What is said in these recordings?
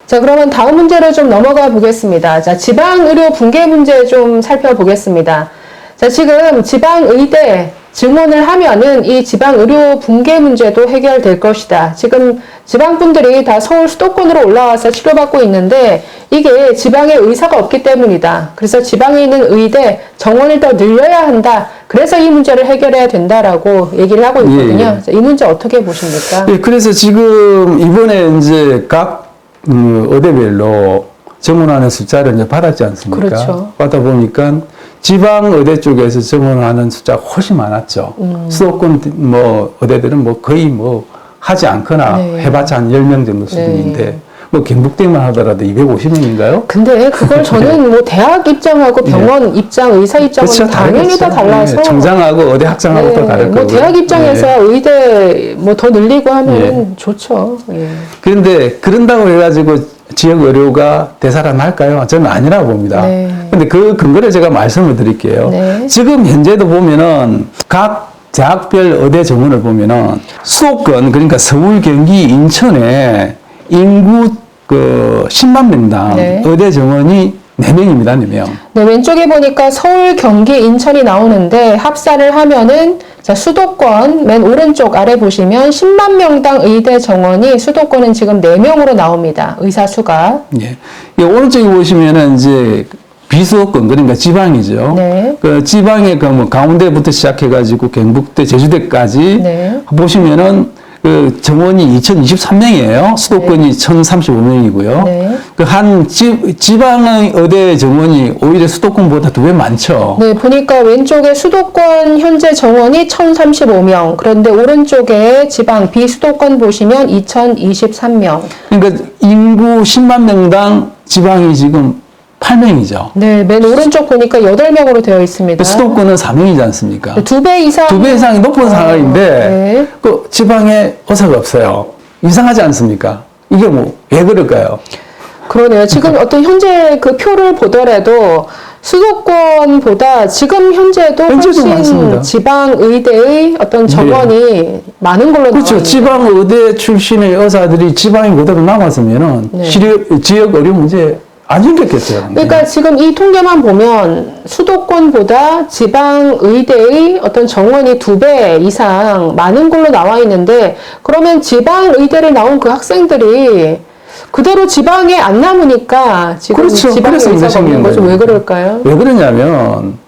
자, 그러면 다음 문제로 좀 넘어가 보겠습니다. 자, 지방의료 붕괴 문제 좀 살펴보겠습니다. 자, 지금 지방의대 증원을 하면은 이 지방의료 붕괴 문제도 해결될 것이다. 지금 지방분들이 다 서울 수도권으로 올라와서 치료받고 있는데 이게 지방에 의사가 없기 때문이다. 그래서 지방에 있는 의대 정원을 더 늘려야 한다. 그래서 이 문제를 해결해야 된다라고 얘기를 하고 있거든요. 예, 예. 자, 이 문제 어떻게 보십니까? 예, 그래서 지금 이번에 이제 각 의대별로 정원하는 숫자를 이제 받았지 않습니까? 그렇죠. 받다 보니까 지방 의대 쪽에서 정원하는 숫자가 훨씬 많았죠. 수도권 뭐 의대들은 뭐 거의 뭐 하지 않거나 네. 해봤자 한 10명 정도 수준인데 네. 뭐 경북대만 하더라도 250명인가요? 근데 그걸 저는 뭐 대학 입장하고 병원 입장, 의사 입장은 그렇죠. 당연히 다 다르겠죠. 달라서. 네, 청장하고 의대 학장하고 또 다를 뭐 거고요. 대학 입장에서 네. 의대 뭐 더 늘리고 하면 좋죠. 예. 그런데 그런다고 해가지고 지역 의료가 되살아날까요? 저는 아니라고 봅니다. 네. 근데 그 근거를 제가 말씀을 드릴게요. 네. 지금 현재도 보면은 각 대학별 의대 정원을 보면은 수도권, 그러니까 서울, 경기, 인천에 인구 그 10만 명당 네. 의대 정원이 4명입니다, 4명. 네, 왼쪽에 보니까 서울, 경기, 인천이 나오는데 합산을 하면은 자, 수도권 맨 오른쪽 아래 보시면 10만 명당 의대 정원이 수도권은 지금 4명으로 나옵니다. 의사 수가. 예. 이 오른쪽에 보시면은 이제 비수도권, 그러니까 지방이죠. 네. 그 지방의 그 뭐 강원대부터 시작해가지고 경북대, 제주대까지 네. 보시면은 그 정원이 2023명이에요. 수도권이 1035명이고요. 네. 그 한 지방의 의대 정원이 오히려 수도권보다 2배 많죠. 네, 보니까 왼쪽에 수도권 현재 정원이 1035명. 그런데 오른쪽에 지방 비수도권 보시면 2023명. 그러니까 인구 10만 명당 지방이 지금 8명이죠. 네, 맨 오른쪽 보니까 8명으로 되어 있습니다. 수도권은 4명이지 않습니까? 2배 이상. 2배 이상이 높은 상황인데, 네. 그 지방에 의사가 없어요. 이상하지 않습니까? 이게 뭐, 왜 그럴까요? 그러네요. 지금 어떤 현재 그 표를 보더라도 수도권보다 지금 현재도 훨씬 많습니다. 지방 의대의 어떤 정원이 많은 걸로 그렇죠. 나옵니다. 지방 의대 출신의 의사들이 지방에 그대로 남았으면은 네. 지역 의료 문제 안 생겼겠어요. 그러니까 지금 이 통계만 보면 수도권보다 지방 의대의 어떤 정원이 2배 이상 많은 걸로 나와 있는데 그러면 지방 의대를 나온 그 학생들이 그대로 지방에 안 남으니까 지금 그렇죠. 지방에 그래서 의사가 없는 거죠. 왜 그럴까요? 왜 그러냐면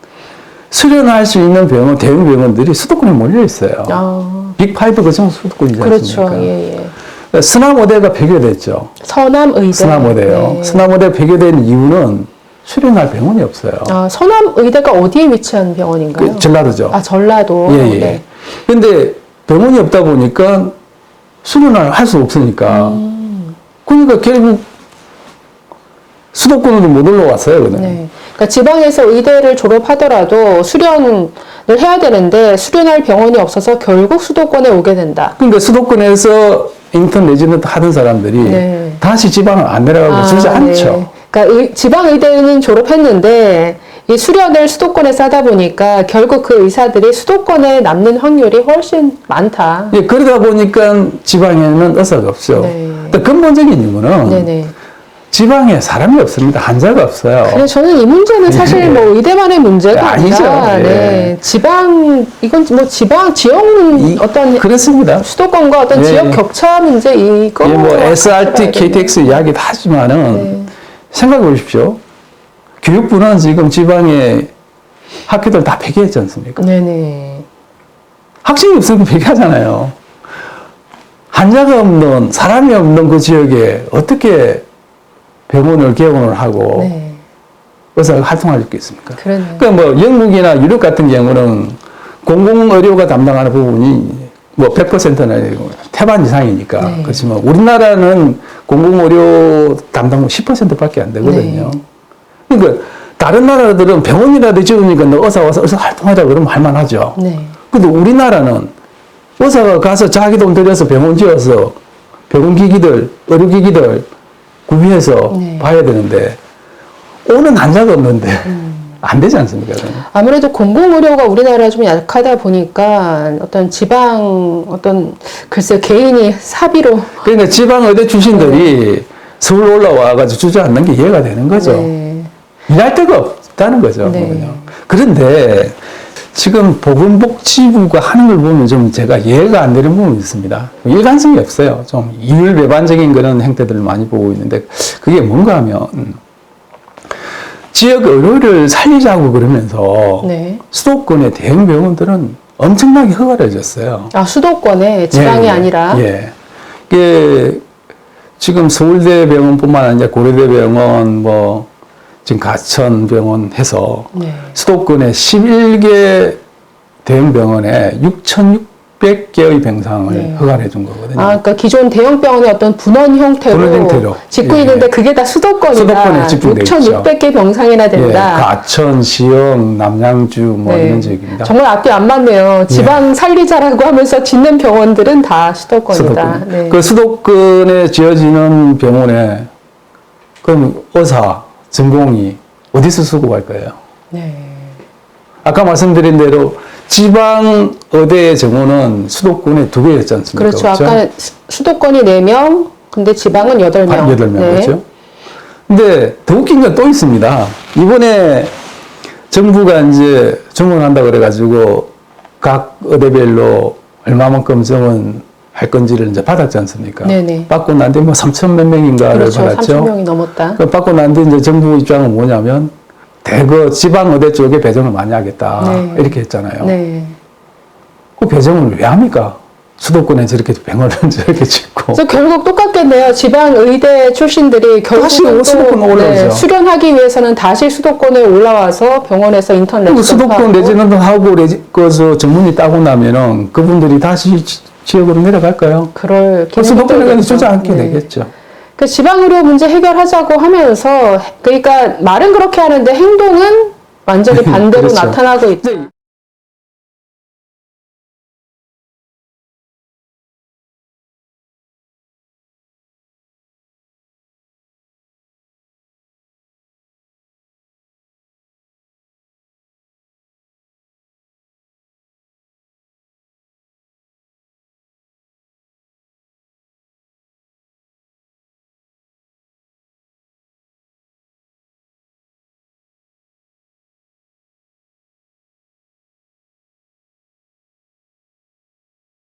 수련할 수 있는 병원, 대형 병원들이 수도권에 몰려 있어요. 아, 빅5 그중 수도권이지 그렇죠. 않습니까? 예, 예. 서남의대가 폐교됐죠. 서남의대. 서남의대요. 네. 서남의대 폐교된 이유는 수련할 병원이 없어요. 아, 서남의대가 어디에 위치한 병원인가요? 그 전라도죠. 아, 전라도. 예, 예. 네. 근데 병원이 없다 보니까 수련을 할 수 없으니까. 그러니까 결국 수도권으로 못 올라왔어요. 그냥. 네. 그러니까 지방에서 의대를 졸업하더라도 수련을 해야 되는데 수련할 병원이 없어서 결국 수도권에 오게 된다. 그러니까 수도권에서 인턴 레지던트 하던 사람들이 네. 다시 지방을 안 내려가고 주지 않죠. 네. 그러니까 지방의대는 졸업했는데 이 수련을 수도권에서 하다 보니까 결국 그 의사들이 수도권에 남는 확률이 훨씬 많다. 예, 그러다 보니까 지방에는 의사가 없죠. 네. 또 근본적인 이유는 네네. 지방에 사람이 없습니다. 환자가 없어요. 그래서 저는 이 문제는 사실 예. 뭐 의대만의 문제가 아니죠. 아니라 예. 네. 지방 이건 뭐 지방 지역 어떤 그렇습니다. 수도권과 어떤 예, 지역 예. 격차 문제 이거 예, 뭐 SRT, 같이 봐야 KTX 이야기도 하지만은 네. 생각해 보십시오. 교육부는 지금 지방에 학교들 다 폐기했지 않습니까? 네네. 학생이 없으면 폐기하잖아요. 환자가 없는, 사람이 없는 그 지역에 어떻게 병원을 개원을 하고 네. 의사가 활동할 수 있겠습니까? 그러네요. 그러니까 뭐 영국이나 유럽 같은 경우는 공공의료가 담당하는 부분이 뭐 100%나 태반 이상이니까. 네. 그렇지만 우리나라는 공공의료 담당 10%밖에 안 되거든요. 네. 그러니까 다른 나라들은 병원이라도 지으니까 너 의사 와서 의사 활동하자 그러면 할만하죠. 네. 근데 우리나라는 의사가 가서 자기 돈 들여서 병원 지어서 병원기기들, 의료기기들 구비해서 네. 봐야 되는데 오는 환자가 없는데 안 되지 않습니까? 그러면? 아무래도 공공의료가 우리나라 좀 약하다 보니까 어떤 지방 어떤 글쎄 개인이 사비로 그러니까 지방의대 출신들이 서울 올라와가지고 주저앉는 게 이해가 되는 거죠. 네. 일할 데가 없다는 거죠. 네. 그거는요. 그런데 지금 보건복지부가 하는 걸 보면 좀 제가 이해가 안 되는 부분이 있습니다. 일관성이 없어요. 좀 이율배반적인 그런 행태들을 많이 보고 있는데 그게 뭔가 하면 지역 의료를 살리자고 그러면서 네. 수도권의 대형 병원들은 엄청나게 허가해졌어요. 아, 수도권에 지방이 예, 아니라. 예. 이게 지금 서울대병원뿐만 아니라 고려대병원, 뭐 지금 가천병원 해서 네. 수도권의 11개 대형 병원에 6,600개의 병상을 네. 허가를 해준 거거든요. 아, 그러니까 기존 대형 병원의 어떤 분원 형태로, 분원 형태로. 짓고 예. 있는데 그게 다 수도권이다. 수도권에 집중돼 있죠. 6,600개 병상이나 예, 된다. 가천, 시흥, 남양주 뭐 네. 이런 지역입니다. 정말 앞뒤 안 맞네요. 지방 살리자라고 하면서 짓는 병원들은 다 수도권이다. 수도권. 네. 그 수도권에 지어지는 병원에 그럼 의사, 전공이 어디서 수급할 거예요? 네. 아까 말씀드린 대로 지방 의대의 정원은 수도권에 2개였지 않습니까? 그렇죠. 아까 수도권이 4명, 근데 지방은 8명. 8명, 네. 그렇죠? 근데 더 웃긴 건 또 있습니다. 이번에 정부가 이제 정원한다 그래가지고 각 의대별로 얼마만큼 정원할 건지를 이제 받았지 않습니까? 네네. 받고 난 뒤에 뭐 3천 몇 명인가를 그렇죠. 받았죠. 3,000명이 넘었다. 그 받고 난 뒤에 이제 정부 입장은 뭐냐면 대거 지방 의대 쪽에 배정을 많이 하겠다. 네. 이렇게 했잖아요. 네. 그 배정을 왜 합니까? 수도권에 저렇게 병원을 저렇게 짓고. 그래서 결국 똑같겠네요. 지방 의대 출신들이 다시 결국은 수도권 올라오죠. 수련하기 위해서는 다시 수도권에 올라와서 병원에서 인턴 그리고 레지던트 수도권 하고. 레지던트 하고 그저 전문의 따고 나면은 그분들이 다시 지역으로 내려갈까요? 그럴 그 수도권에 가서 힘들겠죠. 주저앉게 네. 되겠죠. 그 지방 의료 문제 해결하자고 하면서 그러니까 말은 그렇게 하는데 행동은 완전히 반대로 그렇죠. 나타나고 있다.